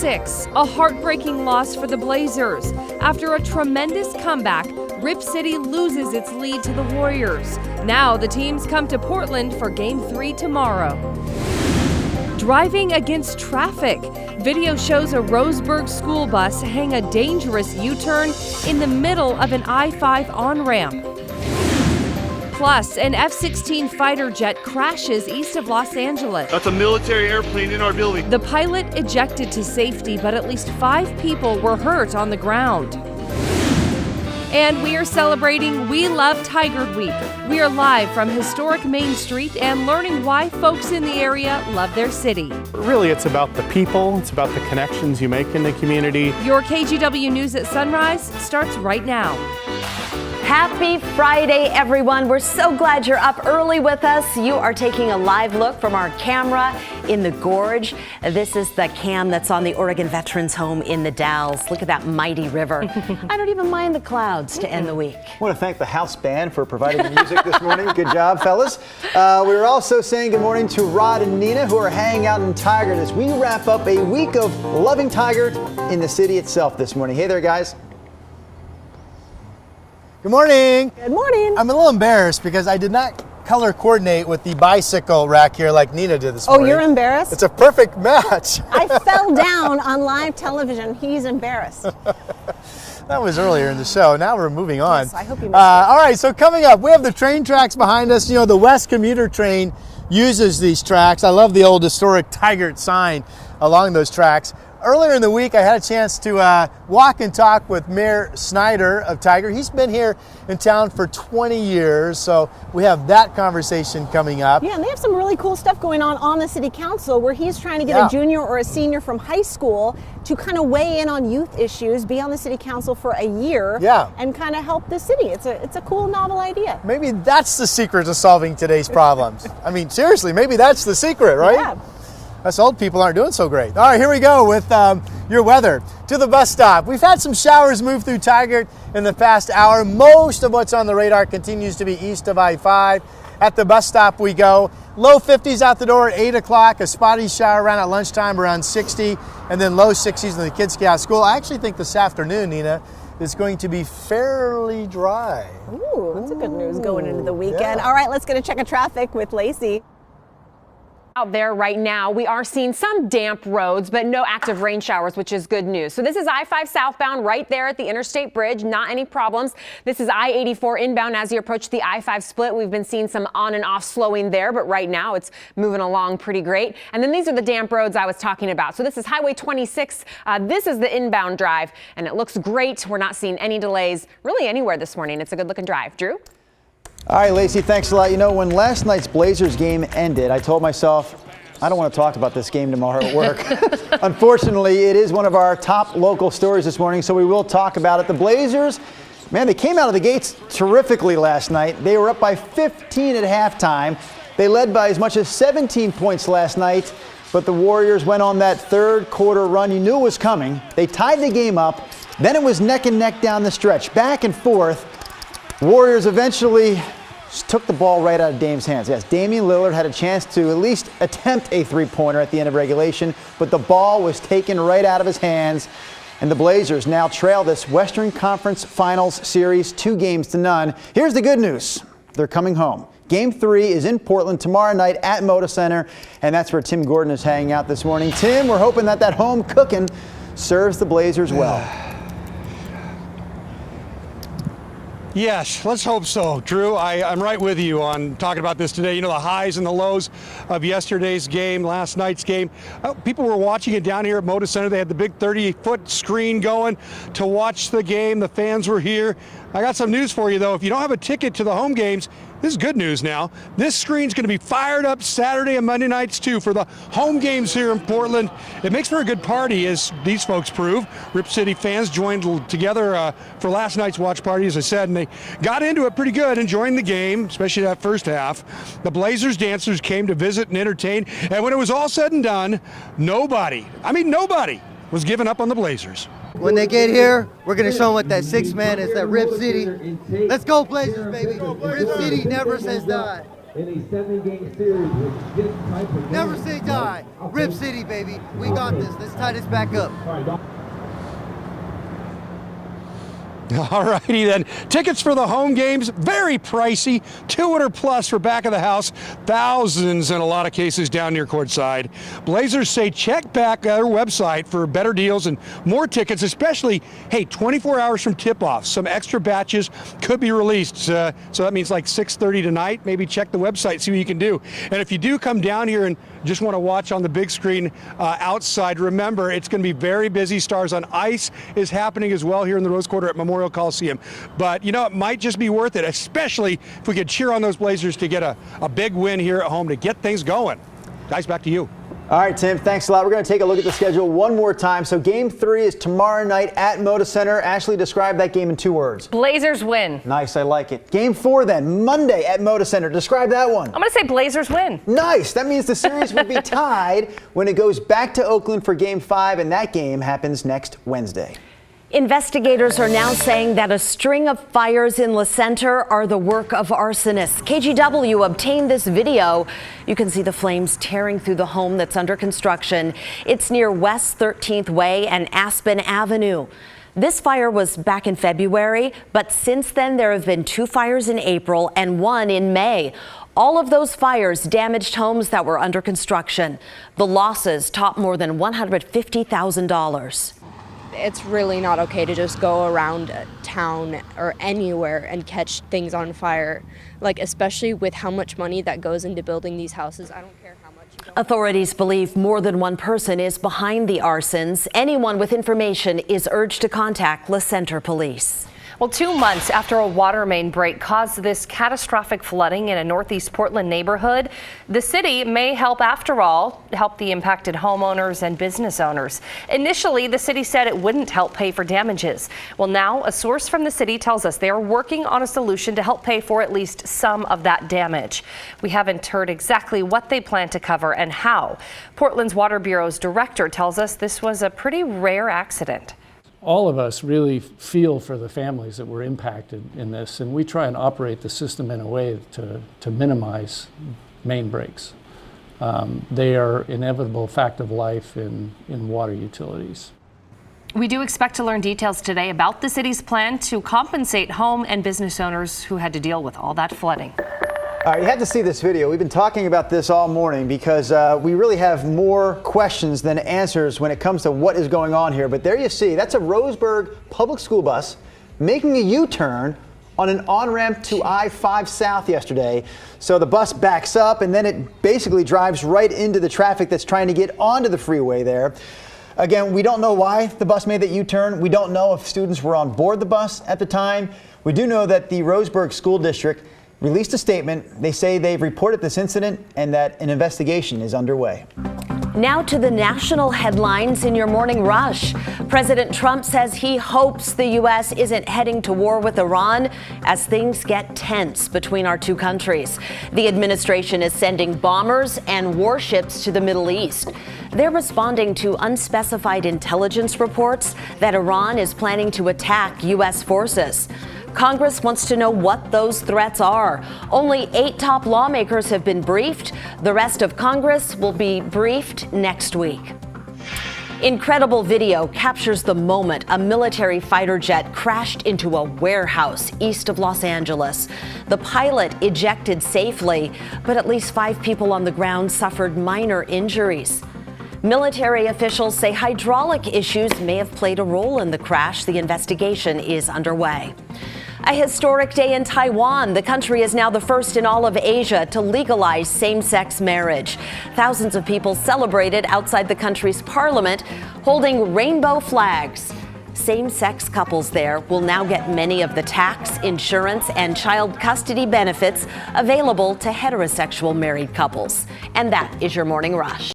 6, a heartbreaking loss for the Blazers. After a tremendous comeback, Rip City loses its lead to the Warriors. Now the teams come to Portland for Game 3 tomorrow. Driving against traffic. Video shows a Roseburg school bus hang a dangerous U-turn in the middle of an I-5 on-ramp. Plus, an F-16 fighter jet crashes east of Los Angeles. That's a military airplane in our building. The pilot ejected to safety, but at least 5 people were hurt on the ground. And we are celebrating We Love Tigard Week. We are live from historic Main Street and learning why folks in the area love their city. Really, it's about the people, it's about the connections you make in the community. Your KGW News at Sunrise starts right now. Happy Friday, everyone. We're so glad you're up early with us. You are taking a live look from our camera in the Gorge. This is the cam that's on the Oregon Veterans Home in the Dalles. Look at that mighty river. I don't even mind the clouds to end the week. I want to thank the house band for providing the music this morning. Good job, fellas. We were also saying good morning to Rod and Nina, who are hanging out in Tigard as we wrap up a week of loving Tigard in the city itself this morning. Hey there, guys. Good morning. Good morning. I'm a little embarrassed because I did not color coordinate with the bicycle rack here like Nina did this morning. Oh, you're embarrassed? It's a perfect match. I fell down on live television. He's embarrassed. That was earlier in the show. Now we're moving on. Yes, I hope you missed it. All right, so coming up, we have the train tracks behind us. You know, the West Commuter Train uses these tracks. I love the old historic Tigard sign along those tracks. Earlier in the week, I had a chance to walk and talk with Mayor Snyder of Tigard. He's been here in town for 20 years, so we have that conversation coming up. Yeah, and they have some really cool stuff going on the city council where he's trying to get a junior or a senior from high school to kind of weigh in on youth issues, be on the city council for a year, and kind of help the city. It's a cool, novel idea. Maybe that's the secret to solving today's problems. I mean, seriously, maybe that's the secret, right? Yeah. Us old people aren't doing so great. All right, here we go with your weather. To the bus stop. We've had some showers move through Tigard in the past hour. Most of what's on the radar continues to be east of I-5. At the bus stop we go. Low 50s out the door at 8 o'clock. A spotty shower around at lunchtime around 60. And then low 60s when the kids get out of school. I actually think this afternoon, Nina, is going to be fairly dry. Ooh, that's a good news going into the weekend. All right, let's get a check of traffic with Lacey. Out there right now, we are seeing some damp roads, but no active rain showers, which is good news. So this is I-5 southbound right there at the Interstate Bridge. Not any problems. This is I-84 inbound as you approach the I-5 split. We've been seeing some on and off slowing there, but right now it's moving along pretty great. And then these are the damp roads I was talking about. So this is Highway 26. This is the inbound drive, and it looks great. We're not seeing any delays really anywhere this morning. It's a good looking drive. Drew? All right, Lacey, thanks a lot. You know, when last night's Blazers game ended, I told myself, I don't want to talk about this game tomorrow at work. Unfortunately, it is one of our top local stories this morning, so we will talk about it. The Blazers, man, they came out of the gates terrifically last night. They were up by 15 at halftime. They led by as much as 17 points last night, but the Warriors went on that third quarter run. You knew it was coming. They tied the game up. Then it was neck and neck down the stretch, back and forth. Warriors eventually just took the ball right out of Dame's hands. Yes, Damian Lillard had a chance to at least attempt a three-pointer at the end of regulation, but the ball was taken right out of his hands. And the Blazers now trail this Western Conference Finals series 2-0. Here's the good news. They're coming home. Game 3 is in Portland tomorrow night at Moda Center, and that's where Tim Gordon is hanging out this morning. Tim, we're hoping that home cooking serves the Blazers well. Yes, let's hope so, Drew. I'm right with you on talking about this today. You know, the highs and the lows of yesterday's game, last night's game. People were watching it down here at Moda Center. They had the big 30-foot screen going to watch the game. The fans were here. I got some news for you, though. If you don't have a ticket to the home games, this is good news now. This screen's going to be fired up Saturday and Monday nights, too, for the home games here in Portland. It makes for a good party, as these folks prove. Rip City fans joined together for last night's watch party, as I said, and they got into it pretty good, enjoying the game, especially that first half. The Blazers dancers came to visit and entertain, and when it was all said and done, nobody was giving up on the Blazers. When they get here, we're going to show them what that six man is, that Rip City. Let's go Blazers, baby. Rip City never says die. in a 7-game series with this type of Never say die. Rip City, baby. We got this. Let's tie this back up. All righty then. Tickets for the home games, very pricey, $200 plus for back of the house, thousands in a lot of cases down near courtside. Blazers say check back their website for better deals and more tickets, especially, hey, 24 hours from tip-off. Some extra batches could be released. So that means like 6:30 tonight. Maybe check the website, see what you can do. And if you do come down here and just want to watch on the big screen outside, remember, it's going to be very busy. Stars on Ice is happening as well here in the Rose Quarter at Memorial Coliseum. But, you know, it might just be worth it, especially if we could cheer on those Blazers to get a big win here at home to get things going. Guys, back to you. All right, Tim, thanks a lot. We're going to take a look at the schedule one more time. So Game 3 is tomorrow night at Moda Center. Ashley, describe that game in 2 words. Blazers win. Nice, I like it. Game 4 then, Monday at Moda Center. Describe that one. I'm going to say Blazers win. Nice. That means the series will be tied when it goes back to Oakland for Game 5, and that game happens next Wednesday. Investigators are now saying that a string of fires in La Center are the work of arsonists. KGW obtained this video. You can see the flames tearing through the home that's under construction. It's near West 13th Way and Aspen Avenue. This fire was back in February, but since then there have been 2 fires in April and 1 in May. All of those fires damaged homes that were under construction. The losses top more than $150,000. It's really not okay to just go around town or anywhere and catch things on fire, like especially with how much money that goes into building these houses. I don't care how much. Authorities believe more than one person is behind the arsons. Anyone with information is urged to contact La Center Police. Well, 2 months after a water main break caused this catastrophic flooding in a northeast Portland neighborhood, the city may help, after all, help the impacted homeowners and business owners. Initially, the city said it wouldn't help pay for damages. Well, now a source from the city tells us they are working on a solution to help pay for at least some of that damage. We haven't heard exactly what they plan to cover and how. Portland's Water Bureau's director tells us this was a pretty rare accident. All of us really feel for the families that were impacted in this, and we try and operate the system in a way to minimize main breaks. They are inevitable fact of life in water utilities. We do expect to learn details today about the city's plan to compensate home and business owners who had to deal with all that flooding. All right, you have to see this video. We've been talking about this all morning because we really have more questions than answers when it comes to what is going on here. But there you see, that's a Roseburg public school bus making a U-turn on an on-ramp to I-5 South yesterday. So the bus backs up and then it basically drives right into the traffic that's trying to get onto the freeway there. Again, we don't know why the bus made that U-turn. We don't know if students were on board the bus at the time. We do know that the Roseburg School District released a statement. They say they've reported this incident and that an investigation is underway. Now to the national headlines in your morning rush. President Trump says he hopes the U.S. isn't heading to war with Iran as things get tense between our two countries. The administration is sending bombers and warships to the Middle East. They're responding to unspecified intelligence reports that Iran is planning to attack U.S. forces. Congress wants to know what those threats are. Only 8 top lawmakers have been briefed. The rest of Congress will be briefed next week. Incredible video captures the moment a military fighter jet crashed into a warehouse east of Los Angeles. The pilot ejected safely, but at least 5 people on the ground suffered minor injuries. Military officials say hydraulic issues may have played a role in the crash. The investigation is underway. A historic day in Taiwan. The country is now the first in all of Asia to legalize same-sex marriage. Thousands of people celebrated outside the country's parliament, holding rainbow flags. Same-sex couples there will now get many of the tax, insurance, and child custody benefits available to heterosexual married couples. And that is your Morning Rush.